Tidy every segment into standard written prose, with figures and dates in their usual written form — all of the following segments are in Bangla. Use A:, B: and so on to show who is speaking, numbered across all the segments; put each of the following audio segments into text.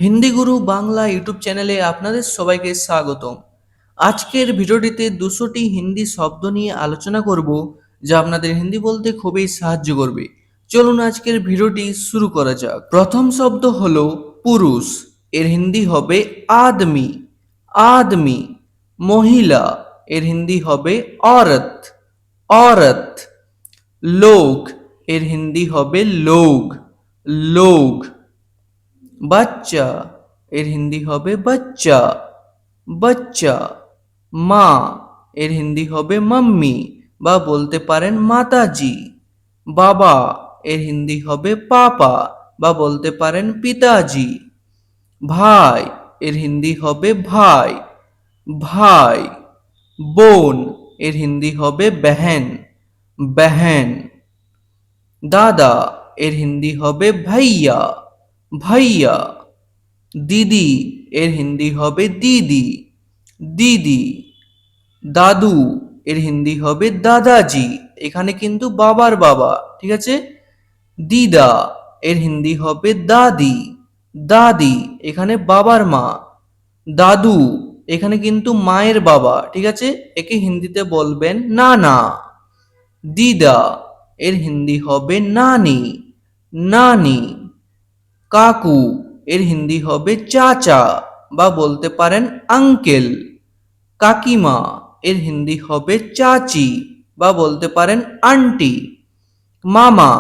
A: হিন্দি গুরু বাংলা ইউটিউব চ্যানেলে আপনাদের সবাইকে স্বাগতম। আজকের ভিডিওটিতে 200টি হিন্দি শব্দ নিয়ে আলোচনা করব, যা আপনাদের হিন্দি বলতে খুবই সাহায্য করবে। চলুন আজকের ভিডিওটি শুরু করা যাক। প্রথম শব্দ হলো পুরুষ। এর হিন্দি হবে আদমি। আদমি। মহিলা। এর হিন্দি হবে औरत। औरत। লোক। এর হিন্দি হবে লোগ। লোগ। বাচ্চা। এর হিন্দি হবে বাচ্চা। বাচ্চা। মা। এর হিন্দি হবে মাম্মি বা বলতে পারেন মাতাজি। বাবা। এর হিন্দি হবে পাপা বা বলতে পারেন পিতাজি। ভাই। এর হিন্দি হবে ভাই। ভাই। বোন। এর হিন্দি হবে बहन। बहन। দাদা। এর হিন্দি হবে ভাইয়া। ভাইয়া। দিদি। এর হিন্দি হবে দিদি। দিদি। দাদু। এর হিন্দি হবে দাদাজি, এখানে কিন্তু বাবার বাবা, ঠিক আছে। দিদা। এর হিন্দি হবে দাদি। দাদি। এখানে বাবার মা। দাদু। এখানে কিন্তু মায়ের বাবা, ঠিক আছে। একে হিন্দিতে বলবেন নানা। দিদা। এর হিন্দি হবে নানি। নানি। কাকু। এর হিন্দি হবে চাচা বা বলতে পারেন আঙ্কেল। কাকিমা। এর হিন্দি হবে চাচি বা বলতে পারেন আন্টি। মামা।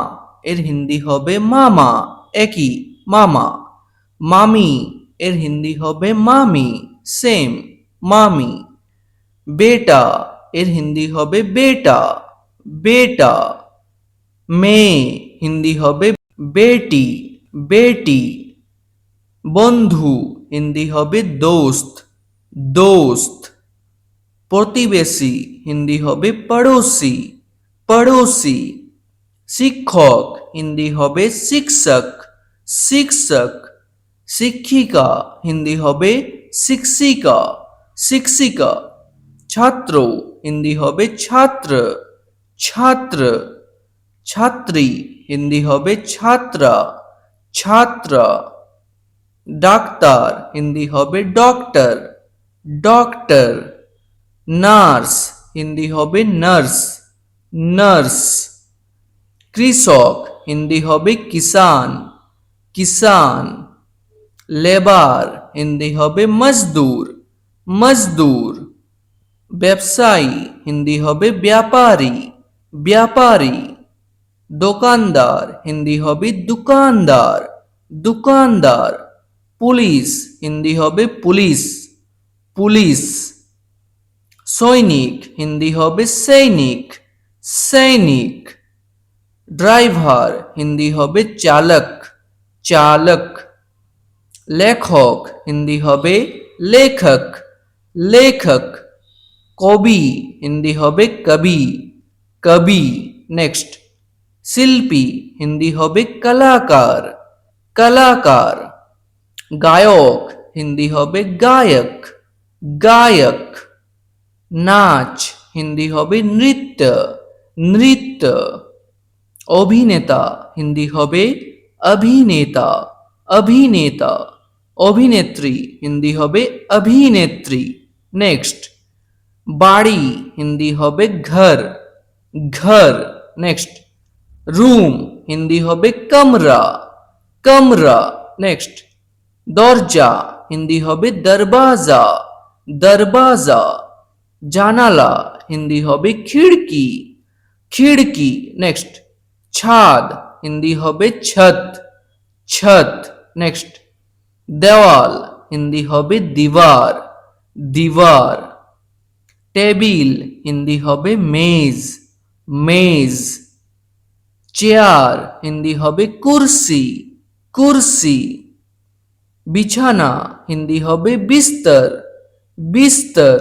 A: এর হিন্দি হবে মামা, একই মামা। মামি। এর হিন্দি হবে মামি, সেম মামি। বেটা। এর হিন্দি হবে বেটা। বেটা। মেয়ে। হিন্দি হবে বেটি। বেটি। বন্ধু। হিন্দি হবে দোস্ত। দোস্ত। প্রতিবেশী। হিন্দি হবে পড়োসি। পড়োসি। শিক্ষক। হিন্দি হবে শিক্ষক। শিক্ষক। শিক্ষিকা। হিন্দি হবে শিক্ষিকা। শিক্ষিকা। ছাত্র। হিন্দি হবে ছাত্র। ছাত্র। ছাত্রী। হিন্দি হবে ছাত্রা। ছাত্রা। ডাক্তার। হিন্দি হবে ডক্টর। ডক্টর। নার্স। হিন্দি হবে নার্স। নার্স। কৃষক। হিন্দি হবে কিষান। কিষান। লেবার। হিন্দি হবে মজদুর। মজদুর। ব্যবসায়ী। হিন্দি হবে ব্যাপারী। ব্যাপারী। দোকানদার। হিন্দি হবে দুকানদার। দুকানদার। পুলিশ। হিন্দি হবে পুলিশ। পুলিশ। সৈনিক। হিন্দি হবে সৈনিক। সৈনিক। ড্রাইভার। হিন্দি হবে চালক। চালক। লেখক। হিন্দি হবে লেখক। লেখক। কবি। হিন্দি হবে কবি। কবি। নেক্সট। শিল্পী। হিন্দি হবে কলাকার। কলাকার। গায়ক। হিন্দি হবে গায়ক। গায়ক। নাচ। হিন্দি হবে নৃত্য। নৃত্য। অভিনেতা। হিন্দি হবে অভিনেতা। অভিনেতা। অভিনেত্রী। হিন্দি হবে অভিনেত্রী। নেক্সট। বাড়ি। হিন্দি হবে ঘর। ঘর। নেক্সট। রুম। হিন্দি হবে কমরা। কমরা। নেক্সট। দরজা। হিন্দি হবে দরবাজা। দরবাজা। জানালা। হিন্দি হবে খিড়কি। খিড়কি। নেক্সট। ছাদ। হিন্দি হবে छत। छत। নেক্সট। দেওয়াল। হিন্দি হবে दीवार। दीवार। টেবিল। হিন্দি হবে মেজ। মেজ। চেয়ার। হিন্দি হবে কুরসি। কুরসি। বিছানা। হিন্দি হবে বিস্তর। বিস্তর।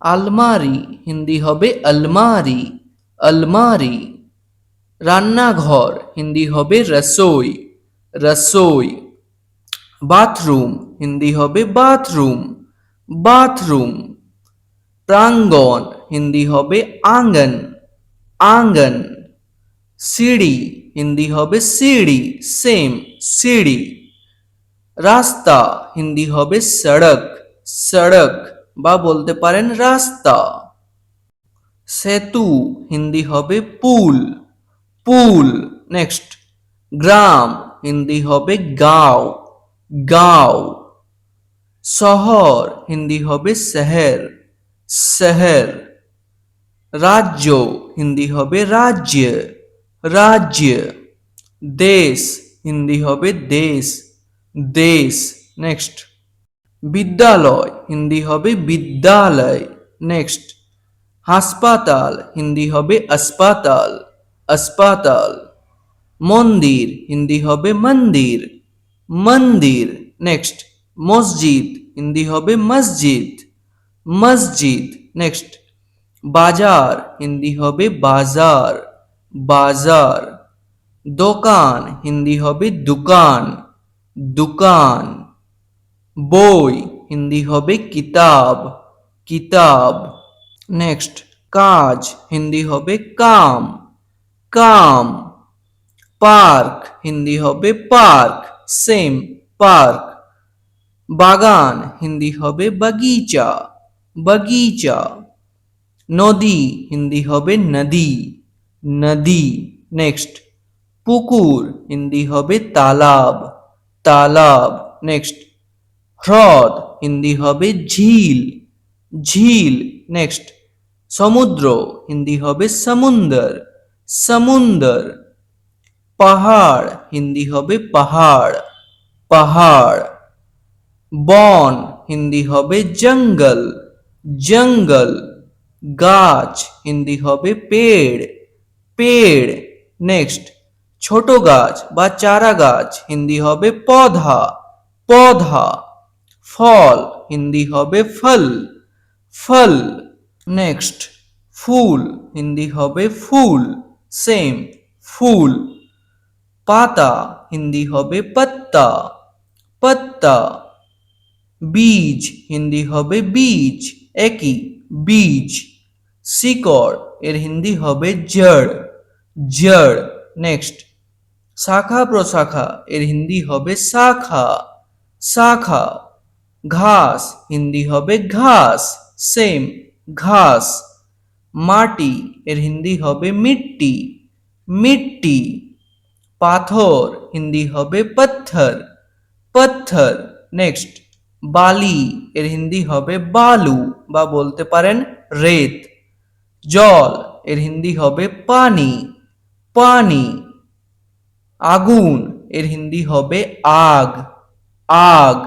A: আলমারি। হিন্দি হবে अलमारी। अलमारी। রান্নাঘর। হিন্দি হবে রসোই। রসোই। বাথরুম। হিন্দি হবে বাথরুম। বাথরুম। প্রাঙ্গণ। হিন্দি হবে आंगन। आंगन। সিঁড়ি। হিন্দি হবে সিঁড়ি, সেম সিঁড়ি। রাস্তা হিন্দি হবে সড়ক, সড়ক বা বলতে পারেন রাস্তা। সেতু হিন্দি হবে পুল, পুল। নেক্সট, গ্রাম হিন্দি হবে গাঁও, গাঁও। শহর হিন্দি হবে শহর, শহর। রাজ্য হিন্দি হবে রাজ্য, রাজ্য। দেশ হিন্দি হবে দেশ, দেশ। নেক্সট, বিদ্যালয় হিন্দি হবে বিদ্যালয়। নেক্সট, হাসপাতাল হিন্দি হবে अस्पताल, अस्पताल। মন্দির হিন্দি হবে মন্দির, মন্দির। নেক্সট, মসজিদ হিন্দি হবে মসজিদ, মসজিদ। নেক্সট, বাজার হিন্দি হবে বাজার, বাজার। দোকান হিন্দি হবে দুকান, দুকান। বই হিন্দি হবে কিতাব, কিতাব। নেক্সট, কাজ হিন্দি হবে কাম, কাম। পার্ক হিন্দি হবে পার্ক, সেম পার্ক। বাগান হিন্দি হবে বাগিচা, বাগিচা। নদী হিন্দি হবে নদী, নদী। নেক্সট, পুকুর হিন্দি হবে তালাব, তালাব। নেক্সট, হ্রদ হিন্দি হবে ঝিল, ঝিল। নেক্সট, সমুদ্র হিন্দি হবে সমুন্দর, সমুন্দর। পাহাড় হিন্দি হবে পাহাড়, পাহাড়। বন হিন্দি হবে জঙ্গল, জঙ্গল। গাছ হিন্দি হবে পেড়, পেড়। নেক্সট, ছোট গাছ বা চারা গাছ হিন্দি হবে পধা, পধা। ফল হিন্দি হবে ফল, ফল। নেক্সট, ফুল হিন্দি হবে ফুল, সেম ফুল। পাতা হিন্দি হবে পত্তা, পত্তা। বীজ হিন্দি হবে বীজ, একই বীজ। শিকড় এর হিন্দি হবে জড়, জড়। নেক্সট, শাখা প্রশাখা এর হিন্দি হবে শাখা, শাখা। ঘাস হিন্দি হবে ঘাস, সেম ঘাস। মাটি এর হিন্দি হবে মিট্টি, মিট্টি। পাথর হিন্দি হবে পত্থর, পত্থর। নেক্সট, বালি এর হিন্দি হবে বালু বা বলতে পারেন রেত। জল এর হিন্দি হবে পানি, পানি। আগুন এর হিন্দি হবে আগ, আগ।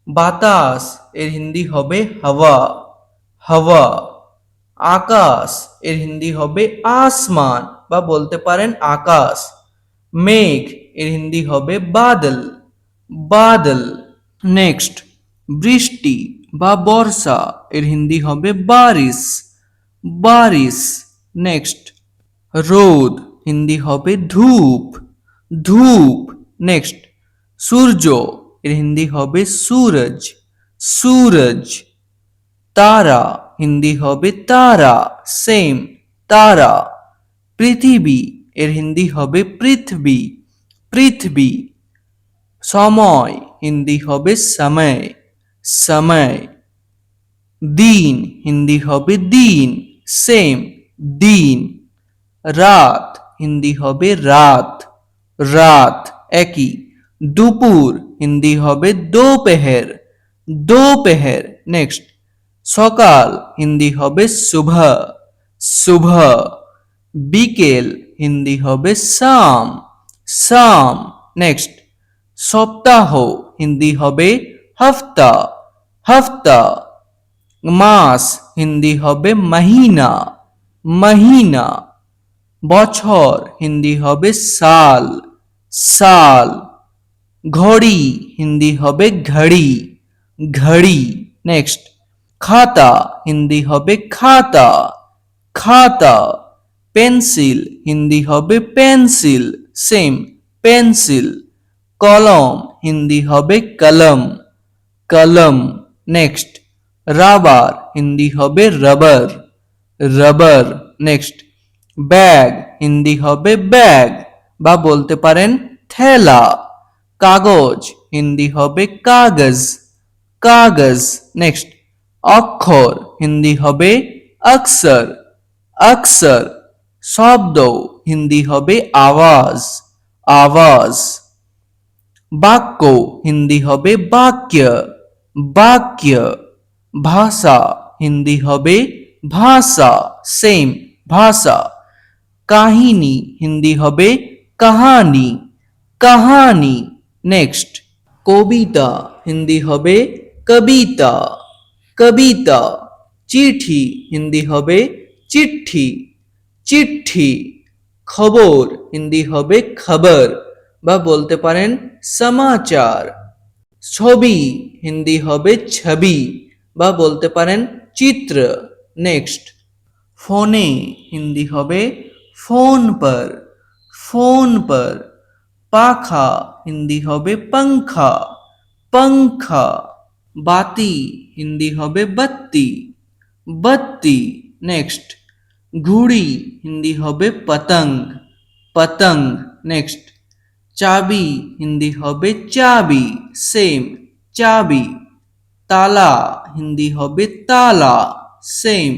A: বাতাস এর হিন্দি হবে হাওয়া, হাওয়া। আকাশ এর হিন্দি হবে আসমান বা বলতে পারেন আকাশ। মেঘ এর হিন্দি হবে বাদল, বাদল। নেক্সট, বৃষ্টি বা বর্ষা এর হিন্দি হবে বারিশ, বারিশ। নেক্সট, রোদ হিন্দি হবে ধূপ, ধূপ। নেক্সট, সূর্য এর হিন্দি হবে সূরজ, সূরজ। তারা হিন্দি হবে তারা, সেম তারা। পৃথিবী এর হিন্দি হবে পৃথ্বী, পৃথ্বী। সময় হিন্দি হবে সময়, সময়। দিন হিন্দি হবে দিন, সেম দিন। রাত হিন্দি হবে রাত, রাত একই। দুপুর হিন্দি হবে দোপহর, দোপহর। নেক্সট, সকাল হিন্দি হবে সুবহ, সুবহ। বিকেল হিন্দি হবে শাম, শাম। নেক্সট, সপ্তাহ হিন্দি হবে হফতা, হফতা। মাস হিন্দি হবে মহিনা, মহিনা। বছর হিন্দি হবে সাল, সাল। ঘড়ি হিন্দি হবে ঘড়ি, ঘড়ি। নেক্সট, খাতা হিন্দি হবে খাতা, খাতা। পেন্সিল হিন্দি হবে পেন্সিল, সেম পেন্সিল। কলম হিন্দি হবে কলম, কলম। নেক্সট, রাবার হিন্দি হবে rubber, rubber. Next, bag Hindi হবে ব্যাগ বা বলতে পারেন ঠেলা। কাগজ হিন্দি হবে কাগজ, কাগজ। নেক্সট, অক্ষর হিন্দি হবে অক্ষর, অক্ষর। শব্দ হিন্দি হবে আওয়াজ, আওয়াজ। বাক্য হিন্দি হবে বাক্য, বাক্য। ভাষা হিন্দি হবে ভাষা, সেম ভাষা। কাহিনী হিন্দি হবে কাহানি, কাহানি। নেক্সট, কবিতা হিন্দি হবে কবিতা, কবিতা। চিঠি হিন্দি হবে চিঠি, চিঠি। খবর হিন্দি হবে খবর বা বলতে পারেন সমাচার। ছবি হিন্দি হবে ছবি বা বলতে পারেন চিত্র। নেক্সট, ফোনে হিন্দি হবে फोन पर, फोन पर। पाखा हिंदी হবে पंखा, पंखा। बाती हिंदी হবে बत्ती, बत्ती। नेक्स्ट, घुड़ी हिंदी হবে पतंग, पतंग। नेक्स्ट, चाबी हिंदी হবে चाबी, सेम चाबी। ताला हिंदी হবে ताला, सेम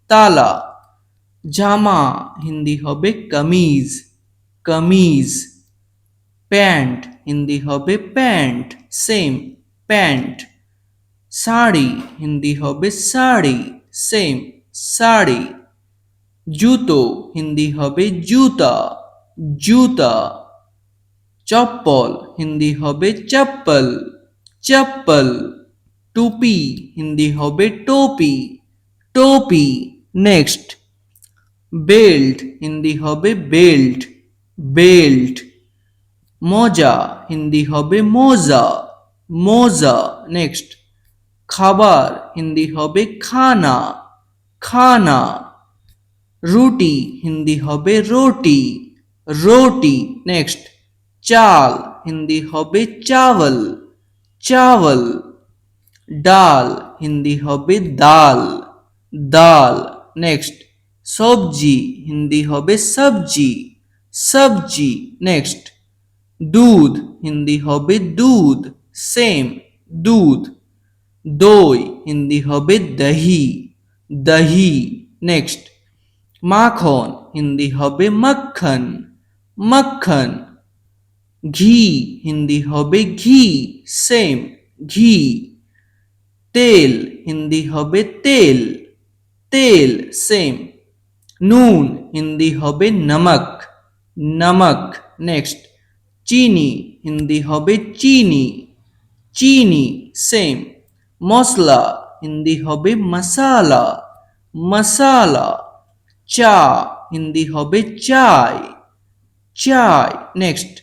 A: ताला। জামা হিন্দি হবে কামিজ, কামিজ। প্যান্ট হিন্দি হবে pant, same pant. Sari Hindi হবে শাড়ি, সেম শাড়ি। জুতো হিন্দি হবে জুতা, জুতা। চপ্পল হিন্দি হবে চপ্পল, চপ্পল। টুপি হিন্দি হবে টোপি, টোপি। নেক্সট, বেল্ট হিন্দি হবে বেল্ট, বেল্ট। মোজা হিন্দি হবে মোজা, মোজা। নেক্সট, খাবার হিন্দি হবে খানা, খানা। রুটি হিন্দি হবে রোটি, রোটি। নেক্সট, চাল হিন্দি হবে চাवल, চাवल। ডাল হিন্দি হবে দাল, দাল। নেক্সট, সবজি হিন্দি হবে সবজি, সবজি। নেক্সট, দুধ হিন্দি হবে দুধ, সেম দুধ। দই হিন্দি হবে দহি, দহি। নেক্সট, মাখন হিন্দি হবে মক্খন, মক্খন। ঘি হিন্দি হবে ঘি, সেম ঘি। তেল হিন্দি হবে তেল, তেল, সেম। নুন হিন্দি হবে নমক, নমক। নেক্সট, চিনি হিন্দি হবে চিনি, চিনি, সেম। মশলা হিন্দি হবে মশালা, মশালা। চা হিন্দি হবে চায়, চায়। নেক্সট,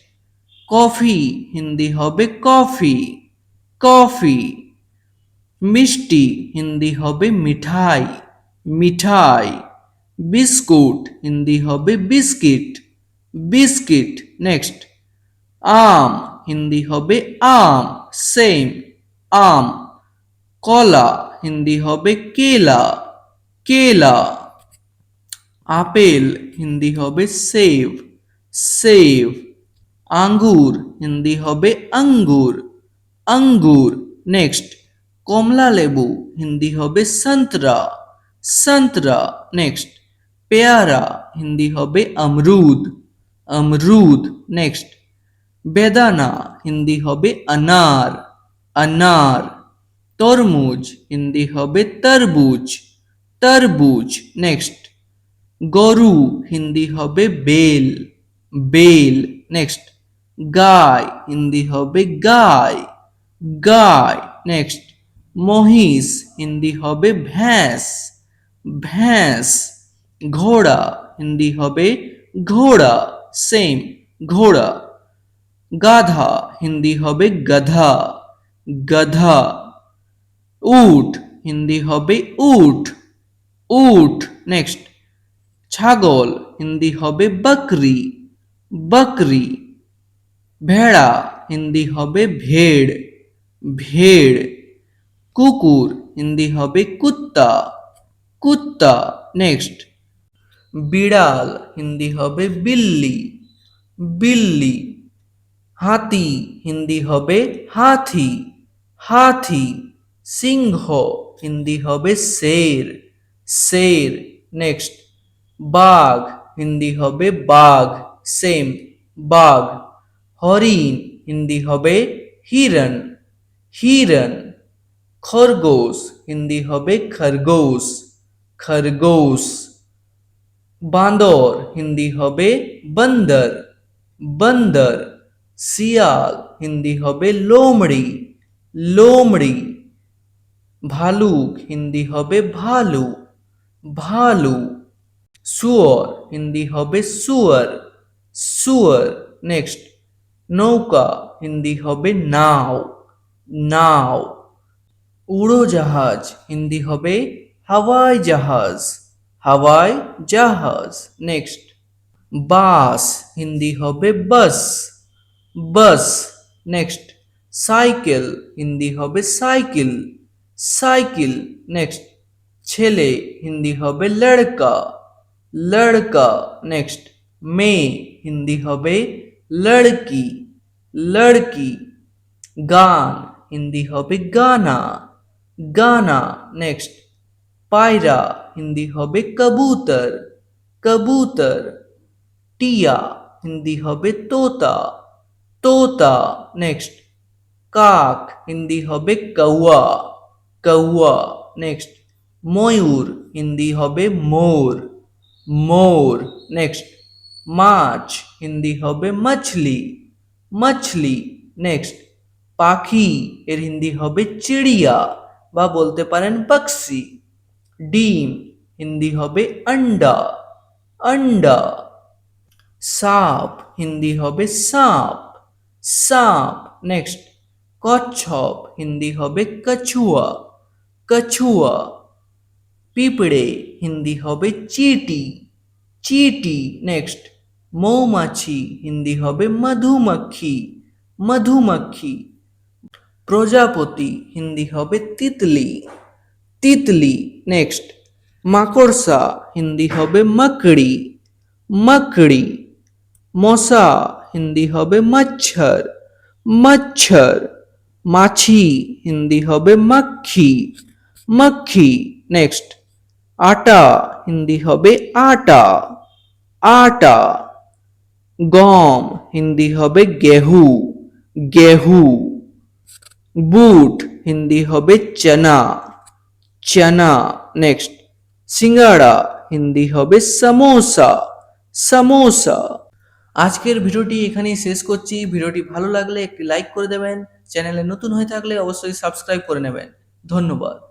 A: কফি হিন্দি হবে কফি, কফি। মিষ্টি হিন্দি হবে মিঠাই, মিঠাই। বিস্কুট হিন্দি হবে বিস্কিট, বিস্কিট। নেক্সট, আম হিন্দি হবে আম, সেম আম। কলা হিন্দি হবে কেলা, কেলা। আপেল হিন্দি হবে সেব, সেব। আঙ্গুর হিন্দি হবে আঙ্গুর, আঙ্গুর। নেক্সট, কমলা লেবু হিন্দি হবে সন্তরা, সন্তরা। নেক্সট, পেয়ারা হিন্দি হবে अमरूद, अमरूद। নেক্সট, বেদানা হিন্দি হবে अनार, अनार। তরমুজ হিন্দি হবে तरबूज, तरबूज। নেক্সট, গরু হিন্দি হবে বেল, বেল। নেক্সট, গাই হিন্দি হবে গায়, গায়। নেক্সট, মহিষ হিন্দি হবে ভ্যাঁস, ভ্যাঁস। ঘোড়া হিন্দি হবে ঘোড়া, সেম ঘোড়া। গাধা হিন্দি হবে গধা, গধা। উট হিন্দি হবে উট, উট। নেক্সট, ছাগল হিন্দি হবে বকরি, বকরি। ভেড়া হিন্দি হবে ভেড়, ভেড়। কুকুর হিন্দি হবে কুত্তা, কুত্তা। নেক্সট, বিড়াল হিন্দি হবে বিল্লি, বিল্লি। হাতি হিন্দি হবে হাথি, হাথি। সিংহ হিন্দি হবে শের, শের। নেক্সট, বাঘ হিন্দি হবে বাঘ, সেম, বাঘ। হরিণ হিন্দি হবে হিরণ, হিরণ। খরগোশ হিন্দি হবে খরগোশ, খরগোশ। বাঁদর হিন্দি হবে বন্দর, বন্দর। শিয়াল হিন্দি হবে লোমড়ি, লোমড়ি। ভালুক হিন্দি হবে ভালু, ভালু। শুয়োর হিন্দি হবে শুয়োর, শুয়োর। নেক্সট, নৌকা হিন্দি হবে নাও, নাও। উড়োজাহাজ হিন্দি হবে হাওয়াই জাহাজ, হাওয়াই জাহাজ। নেক্সট, বাস হিন্দি হবে বাস, বাস। নেক্সট, সাইকেল হিন্দি হবে সাইকেল, সাইকেল। নেক্সট, ছেলে হিন্দি হবে লড়কা, লড়কা। নেক্সট, মেয়ে হিন্দি হবে লড়কি, লড়কি। গান হিন্দি হবে গানা, গানা। নেক্সট, পায়রা হিন্দি হবে কবুতর, কবুতর। টিয়া হিন্দি হবে তোতা, তোতা। নেক্সট, কাক হিন্দি হবে কৌয়া, কৌয়া। নেক্সট, ময়ূর হিন্দি হবে মোর, মোর। নেক্সট, মাছ হিন্দি হবে মছলি, মছলি। নেক্সট, পাখি এর হিন্দি হবে চিড়িয়া বা বলতে পারেন পক্ষী। ডিম হিন্দি হবে अंडा, अंडा। সাপ হিন্দি হবে সাপ, সাপ। নেক্সট, কচ্ছপ হিন্দি হবে কছুয়া, কছুয়া। পিঁপড়ে হিন্দি হবে চিটি, চিটি। নেক্সট, মৌমাছি হিন্দি হবে মধুমক্খি, মধুমক্খি। প্রজাপতি হিন্দি হবে তিতলি, তিতলি। নেক্সট, মাকড়সা হিন্দি হবে মকড়ি, মকড়ি। মশা হিন্দি হবে মচ্ছর, মচ্ছর। মাছি হিন্দি হবে মক্খি, মক্খি। নেক্সট, আটা হিন্দি হবে আটা, আটা। গম হিন্দি হবে গেহু, গেহু। বুট হিন্দি হবে চনা, চনা। নেক্সট, সিঙ্গাড়া হিন্দি হবে সমোসা, সমোসা। আজকের ভিডিওটি এখানেই শেষ করছি। ভিডিওটি ভালো লাগলে একটি লাইক করে দেবেন, চ্যানেলে নতুন হয়ে থাকলে অবশ্যই সাবস্ক্রাইব করে নেবেন। ধন্যবাদ।